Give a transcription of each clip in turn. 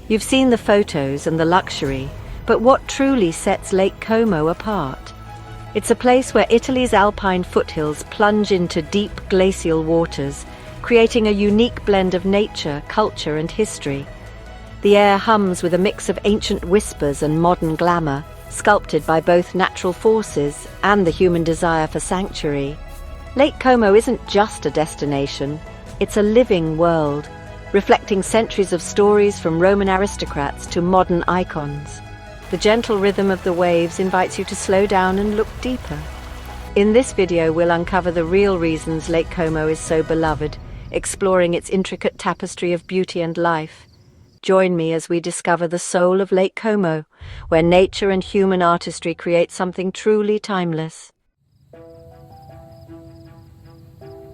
You've seen the photos and the luxury, but what truly sets Lake Como apart? It's a place where Italy's alpine foothills plunge into deep glacial waters, creating a unique blend of nature, culture, and history. The air hums with a mix of ancient whispers and modern glamour, sculpted by both natural forces and the human desire for sanctuary. Lake Como isn't just a destination, it's a living world, reflecting centuries of stories from Roman aristocrats to modern icons. The gentle rhythm of the waves invites you to slow down and look deeper. In this video, we'll uncover the real reasons Lake Como is so beloved, exploring its intricate tapestry of beauty and life. Join me as we discover the soul of Lake Como, where nature and human artistry create something truly timeless.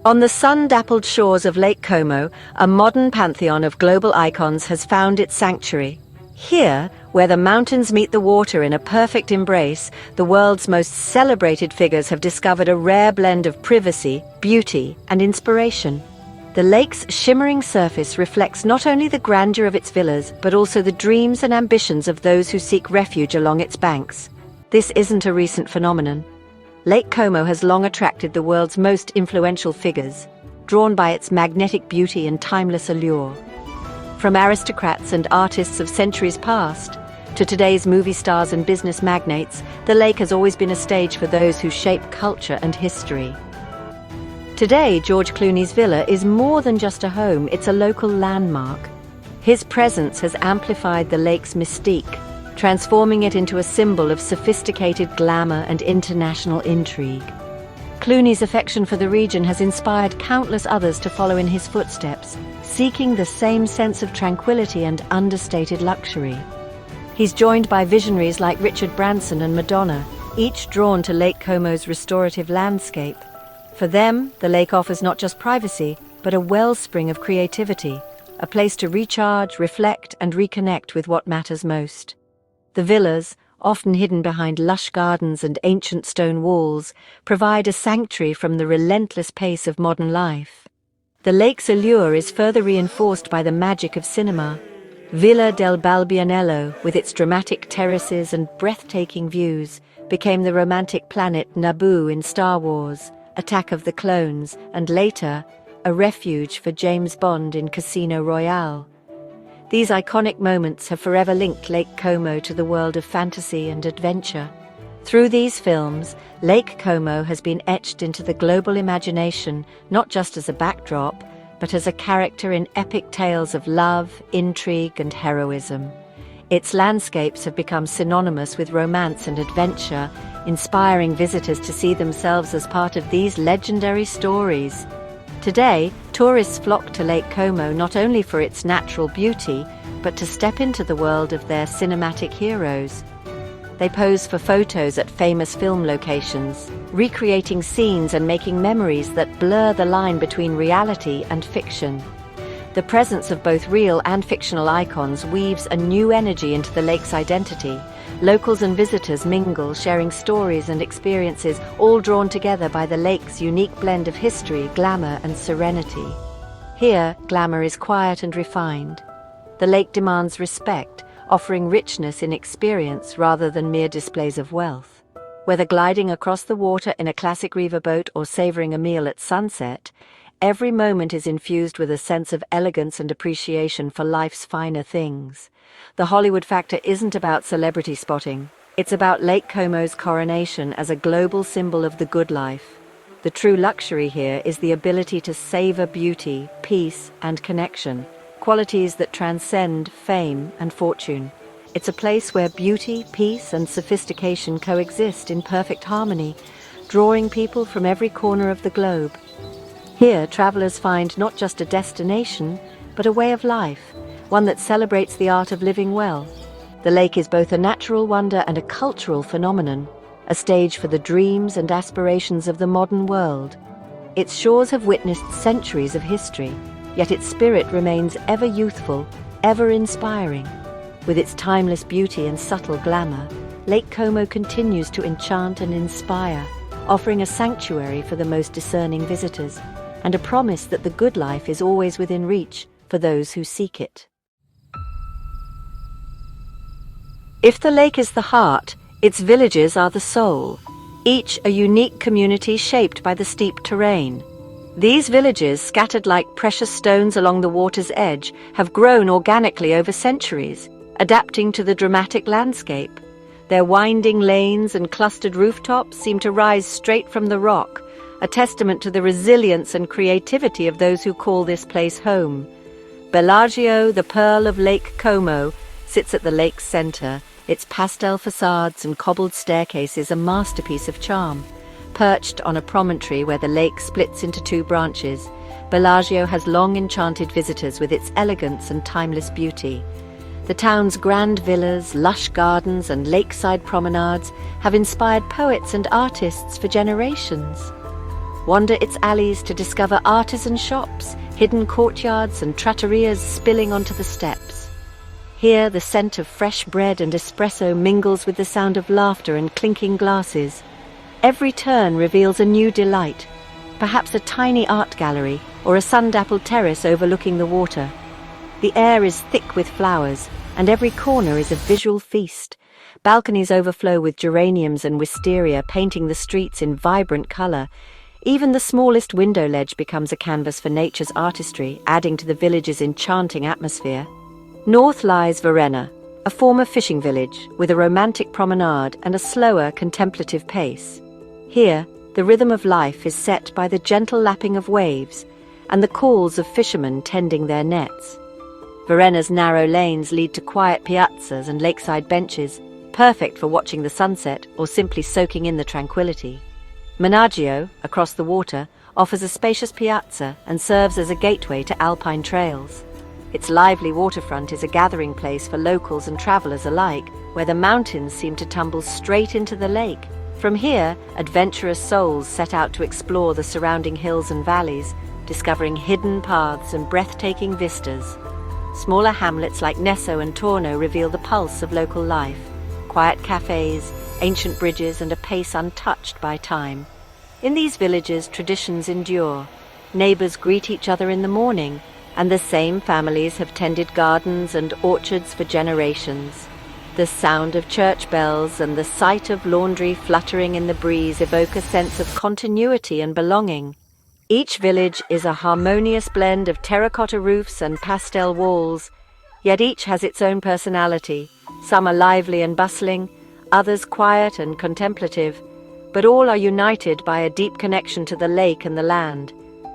On the sun-dappled shores of Lake Como, a modern pantheon of global icons has found its sanctuary. Here, where the mountains meet the water in a perfect embrace, the world's most celebrated figures have discovered a rare blend of privacy, beauty, and inspiration. The lake's shimmering surface reflects not only the grandeur of its villas, but also the dreams and ambitions of those who seek refuge along its banks. This isn't a recent phenomenon. Lake Como has long attracted the world's most influential figures, drawn by its magnetic beauty and timeless allure. From aristocrats and artists of centuries past, to today's movie stars and business magnates, the lake has always been a stage for those who shape culture and history. Today, George Clooney's villa is more than just a home, it's a local landmark. His presence has amplified the lake's mystique, transforming it into a symbol of sophisticated glamour and international intrigue. Clooney's affection for the region has inspired countless others to follow in his footsteps, seeking the same sense of tranquility and understated luxury. He's joined by visionaries like Richard Branson and Madonna, each drawn to Lake Como's restorative landscape. For them, the lake offers not just privacy, but a wellspring of creativity, a place to recharge, reflect, and reconnect with what matters most. The villas, often hidden behind lush gardens and ancient stone walls, provide a sanctuary from the relentless pace of modern life. The lake's allure is further reinforced by the magic of cinema. Villa del Balbianello, with its dramatic terraces and breathtaking views, became the romantic planet Naboo in Star Wars, Attack of the Clones, and later, a refuge for James Bond in Casino Royale. These iconic moments have forever linked Lake Como to the world of fantasy and adventure. Through these films, Lake Como has been etched into the global imagination, not just as a backdrop, but as a character in epic tales of love, intrigue, and heroism. Its landscapes have become synonymous with romance and adventure, inspiring visitors to see themselves as part of these legendary stories. Today, tourists flock to Lake Como not only for its natural beauty, but to step into the world of their cinematic heroes. They pose for photos at famous film locations, recreating scenes and making memories that blur the line between reality and fiction. The presence of both real and fictional icons weaves a new energy into the lake's identity. Locals and visitors mingle, sharing stories and experiences, all drawn together by the lake's unique blend of history, glamour, and serenity. Here, glamour is quiet and refined. The lake demands respect, offering richness in experience rather than mere displays of wealth. Whether gliding across the water in a classic riverboat or savoring a meal at sunset, every moment is infused with a sense of elegance and appreciation for life's finer things. The Hollywood factor isn't about celebrity spotting. It's about Lake Como's coronation as a global symbol of the good life. The true luxury here is the ability to savor beauty, peace, and connection, qualities that transcend fame and fortune. It's a place where beauty, peace, and sophistication coexist in perfect harmony, drawing people from every corner of the globe. Here, travelers find not just a destination, but a way of life, one that celebrates the art of living well. The lake is both a natural wonder and a cultural phenomenon, a stage for the dreams and aspirations of the modern world. Its shores have witnessed centuries of history, yet its spirit remains ever youthful, ever inspiring. With its timeless beauty and subtle glamour, Lake Como continues to enchant and inspire, offering a sanctuary for the most discerning visitors, and a promise that the good life is always within reach for those who seek it. If the lake is the heart, its villages are the soul, each a unique community shaped by the steep terrain. These villages, scattered like precious stones along the water's edge, have grown organically over centuries, adapting to the dramatic landscape. Their winding lanes and clustered rooftops seem to rise straight from the rock, a testament to the resilience and creativity of those who call this place home. Bellagio, the pearl of Lake Como, sits at the lake's center, its pastel facades and cobbled staircases a masterpiece of charm. Perched on a promontory where the lake splits into two branches, Bellagio has long enchanted visitors with its elegance and timeless beauty. The town's grand villas, lush gardens, and lakeside promenades have inspired poets and artists for generations. Wander its alleys to discover artisan shops, hidden courtyards, and trattorias spilling onto the steps. Here, the scent of fresh bread and espresso mingles with the sound of laughter and clinking glasses. Every turn reveals a new delight, perhaps a tiny art gallery or a sun-dappled terrace overlooking the water. The air is thick with flowers, and every corner is a visual feast. Balconies overflow with geraniums and wisteria, painting the streets in vibrant color. Even the smallest window ledge becomes a canvas for nature's artistry, adding to the village's enchanting atmosphere. North lies Varenna, a former fishing village with a romantic promenade and a slower, contemplative pace. Here, the rhythm of life is set by the gentle lapping of waves and the calls of fishermen tending their nets. Varenna's narrow lanes lead to quiet piazzas and lakeside benches, perfect for watching the sunset or simply soaking in the tranquility. Menaggio, across the water, offers a spacious piazza and serves as a gateway to alpine trails. Its lively waterfront is a gathering place for locals and travelers alike, where the mountains seem to tumble straight into the lake. From here, adventurous souls set out to explore the surrounding hills and valleys, discovering hidden paths and breathtaking vistas. Smaller hamlets like Nesso and Torno reveal the pulse of local life. Quiet cafes, ancient bridges, and a pace untouched by time. In these villages, traditions endure. Neighbors greet each other in the morning, and the same families have tended gardens and orchards for generations. The sound of church bells and the sight of laundry fluttering in the breeze evoke a sense of continuity and belonging. Each village is a harmonious blend of terracotta roofs and pastel walls, yet each has its own personality. Some are lively and bustling, others quiet and contemplative, but all are united by a deep connection to the lake and the land.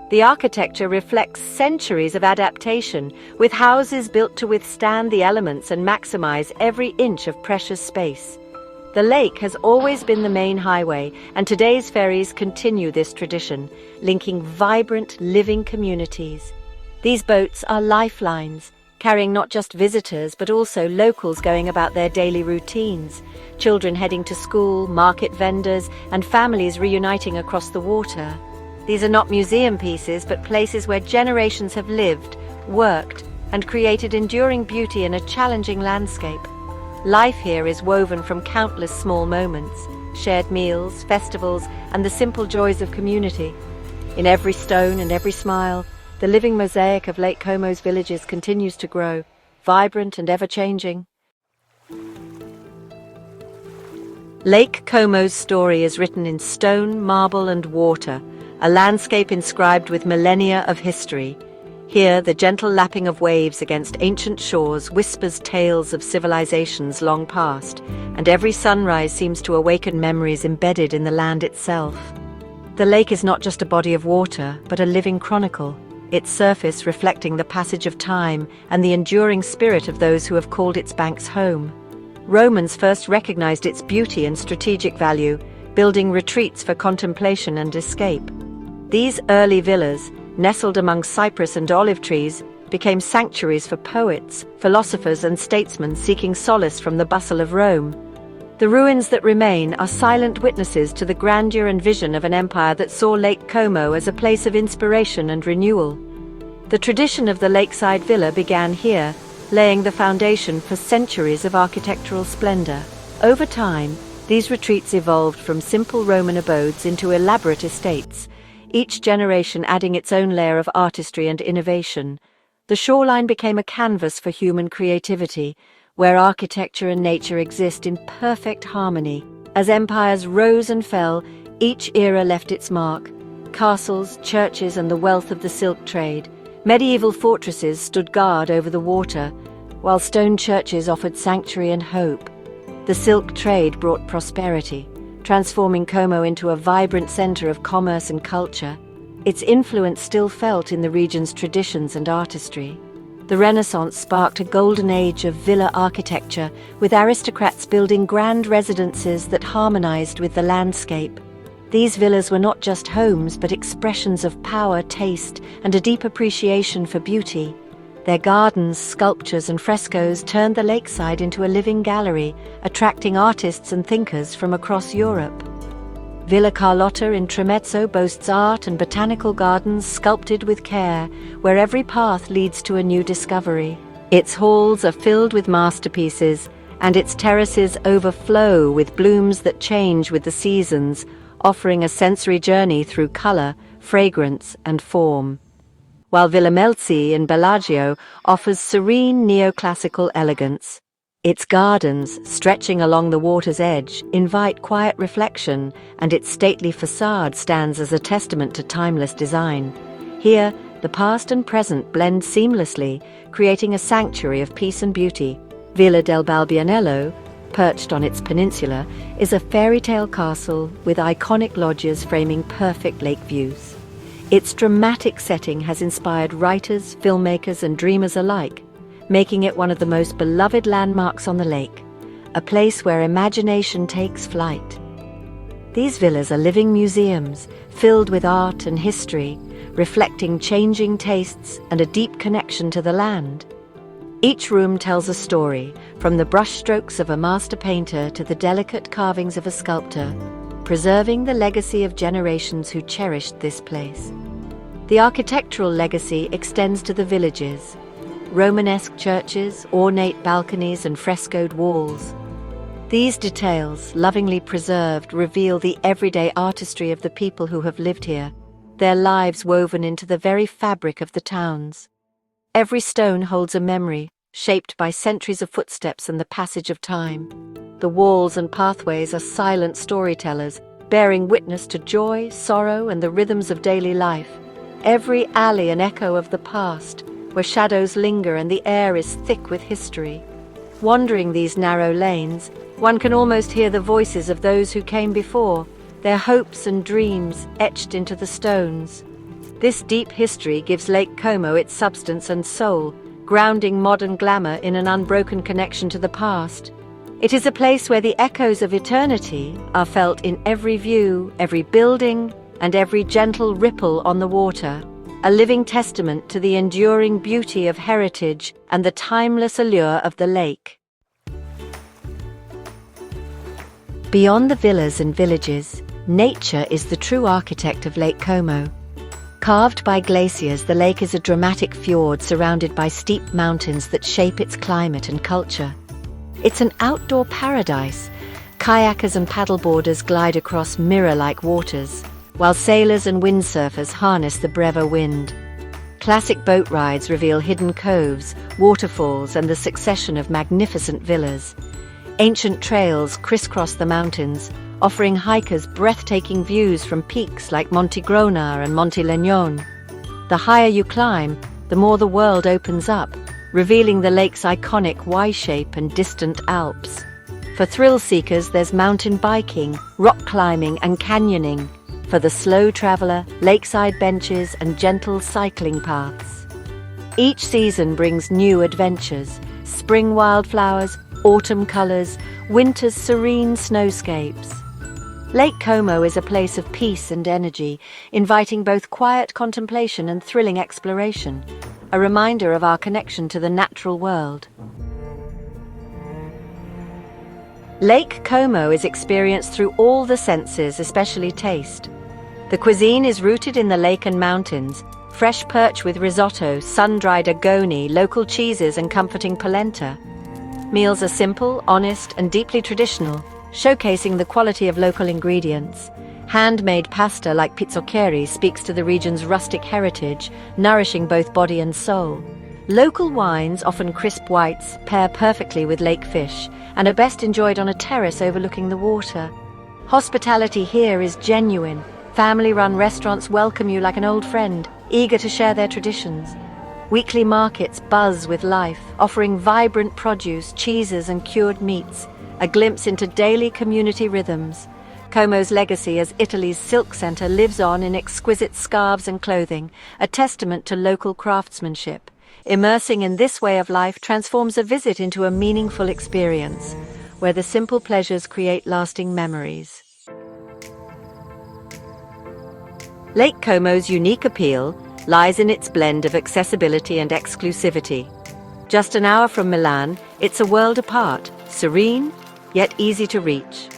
The architecture reflects centuries of adaptation, with houses built to withstand the elements and maximize every inch of precious space. The lake has always been the main highway, and today's ferries continue this tradition, linking vibrant, living communities. These boats are lifelines, carrying not just visitors but also locals going about their daily routines, children heading to school, market vendors, and families reuniting across the water. These are not museum pieces, but places where generations have lived, worked, and created enduring beauty in a challenging landscape. Life here is woven from countless small moments, shared meals, festivals, and the simple joys of community. In every stone and every smile, the living mosaic of Lake Como's villages continues to grow, vibrant and ever-changing. Lake Como's story is written in stone, marble, and water, a landscape inscribed with millennia of history. Here, the gentle lapping of waves against ancient shores whispers tales of civilizations long past, and every sunrise seems to awaken memories embedded in the land itself. The lake is not just a body of water, but a living chronicle, its surface reflecting the passage of time and the enduring spirit of those who have called its banks home. Romans first recognized its beauty and strategic value, building retreats for contemplation and escape. These early villas, nestled among cypress and olive trees, became sanctuaries for poets, philosophers, and statesmen seeking solace from the bustle of Rome. The ruins that remain are silent witnesses to the grandeur and vision of an empire that saw Lake Como as a place of inspiration and renewal. The tradition of the lakeside villa began here, laying the foundation for centuries of architectural splendor. Over time, these retreats evolved from simple Roman abodes into elaborate estates, each generation adding its own layer of artistry and innovation. The shoreline became a canvas for human creativity, where architecture and nature exist in perfect harmony. As empires rose and fell, each era left its mark. Castles, churches, and the wealth of the silk trade. Medieval fortresses stood guard over the water, while stone churches offered sanctuary and hope. The silk trade brought prosperity, transforming Como into a vibrant center of commerce and culture. Its influence still felt in the region's traditions and artistry. The Renaissance sparked a golden age of villa architecture, with aristocrats building grand residences that harmonized with the landscape. These villas were not just homes, but expressions of power, taste, and a deep appreciation for beauty. Their gardens, sculptures, and frescoes turned the lakeside into a living gallery, attracting artists and thinkers from across Europe. Villa Carlotta in Tremezzo boasts art and botanical gardens sculpted with care, where every path leads to a new discovery. Its halls are filled with masterpieces, and its terraces overflow with blooms that change with the seasons, offering a sensory journey through color, fragrance, and form. While Villa Melzi in Bellagio offers serene neoclassical elegance. Its gardens, stretching along the water's edge, invite quiet reflection, and its stately facade stands as a testament to timeless design. Here, the past and present blend seamlessly, creating a sanctuary of peace and beauty. Villa del Balbianello, perched on its peninsula, is a fairy tale castle with iconic loggias framing perfect lake views. Its dramatic setting has inspired writers, filmmakers, and dreamers alike, making it one of the most beloved landmarks on the lake, a place where imagination takes flight. These villas are living museums, filled with art and history, reflecting changing tastes and a deep connection to the land. Each room tells a story, from the brushstrokes of a master painter to the delicate carvings of a sculptor, preserving the legacy of generations who cherished this place. The architectural legacy extends to the villages. Romanesque churches, ornate balconies, and frescoed walls. These details, lovingly preserved, reveal the everyday artistry of the people who have lived here, their lives woven into the very fabric of the towns. Every stone holds a memory, shaped by centuries of footsteps and the passage of time. The walls and pathways are silent storytellers, bearing witness to joy, sorrow, and the rhythms of daily life. Every alley an echo of the past, where shadows linger and the air is thick with history. Wandering these narrow lanes, one can almost hear the voices of those who came before, their hopes and dreams etched into the stones. This deep history gives Lake Como its substance and soul, grounding modern glamour in an unbroken connection to the past. It is a place where the echoes of eternity are felt in every view, every building, and every gentle ripple on the water. A living testament to the enduring beauty of heritage and the timeless allure of the lake. Beyond the villas and villages, nature is the true architect of Lake Como. Carved by glaciers, the lake is a dramatic fjord surrounded by steep mountains that shape its climate and culture. It's an outdoor paradise. Kayakers and paddleboarders glide across mirror-like waters, while sailors and windsurfers harness the Breva wind. Classic boat rides reveal hidden coves, waterfalls, and the succession of magnificent villas. Ancient trails crisscross the mountains, offering hikers breathtaking views from peaks like Monte Grona and Monte Leñón. The higher you climb, the more the world opens up, revealing the lake's iconic Y-shape and distant Alps. For thrill seekers, there's mountain biking, rock climbing, and canyoning. For the slow traveler, lakeside benches and gentle cycling paths. Each season brings new adventures: spring wildflowers, autumn colors, winter's serene snowscapes. Lake Como is a place of peace and energy, inviting both quiet contemplation and thrilling exploration, a reminder of our connection to the natural world. Lake Como is experienced through all the senses, especially taste. The cuisine is rooted in the lake and mountains: fresh perch with risotto, sun-dried agoni, local cheeses, and comforting polenta. Meals are simple, honest, and deeply traditional, showcasing the quality of local ingredients. Handmade pasta like pizzoccheri speaks to the region's rustic heritage, nourishing both body and soul. Local wines, often crisp whites, pair perfectly with lake fish and are best enjoyed on a terrace overlooking the water. Hospitality here is genuine. Family-run restaurants welcome you like an old friend, eager to share their traditions. Weekly markets buzz with life, offering vibrant produce, cheeses and cured meats, a glimpse into daily community rhythms. Como's legacy as Italy's silk centre lives on in exquisite scarves and clothing, a testament to local craftsmanship. Immersing in this way of life transforms a visit into a meaningful experience, where the simple pleasures create lasting memories. Lake Como's unique appeal lies in its blend of accessibility and exclusivity. Just an hour from Milan, it's a world apart, serene, yet easy to reach.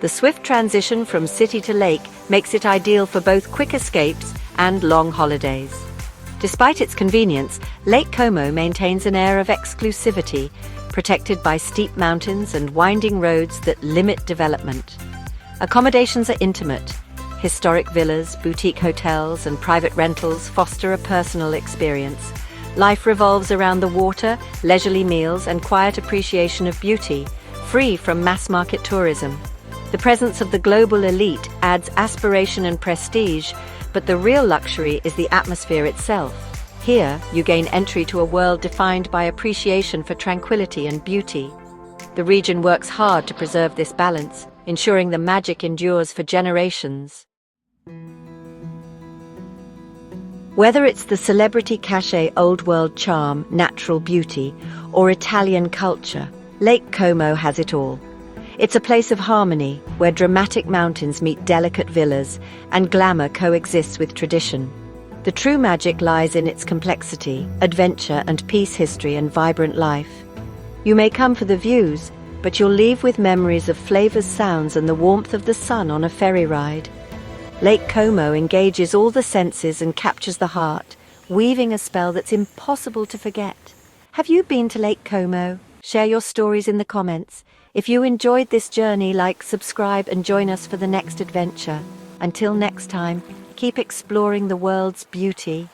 The swift transition from city to lake makes it ideal for both quick escapes and long holidays. Despite its convenience, Lake Como maintains an air of exclusivity, protected by steep mountains and winding roads that limit development. Accommodations are intimate. Historic villas, boutique hotels, and private rentals foster a personal experience. Life revolves around the water, leisurely meals, and quiet appreciation of beauty, free from mass-market tourism. The presence of the global elite adds aspiration and prestige, but the real luxury is the atmosphere itself. Here, you gain entry to a world defined by appreciation for tranquility and beauty. The region works hard to preserve this balance, ensuring the magic endures for generations. Whether it's the celebrity cachet old world charm, natural beauty, or Italian culture, Lake Como has it all. It's a place of harmony, where dramatic mountains meet delicate villas, and glamour coexists with tradition. The true magic lies in its complexity, adventure and peace, history and vibrant life. You may come for the views, but you'll leave with memories of flavors, sounds and the warmth of the sun on a ferry ride. Lake Como engages all the senses and captures the heart, weaving a spell that's impossible to forget. Have you been to Lake Como? Share your stories in the comments. If you enjoyed this journey, like, subscribe and join us for the next adventure. Until next time, keep exploring the world's beauty.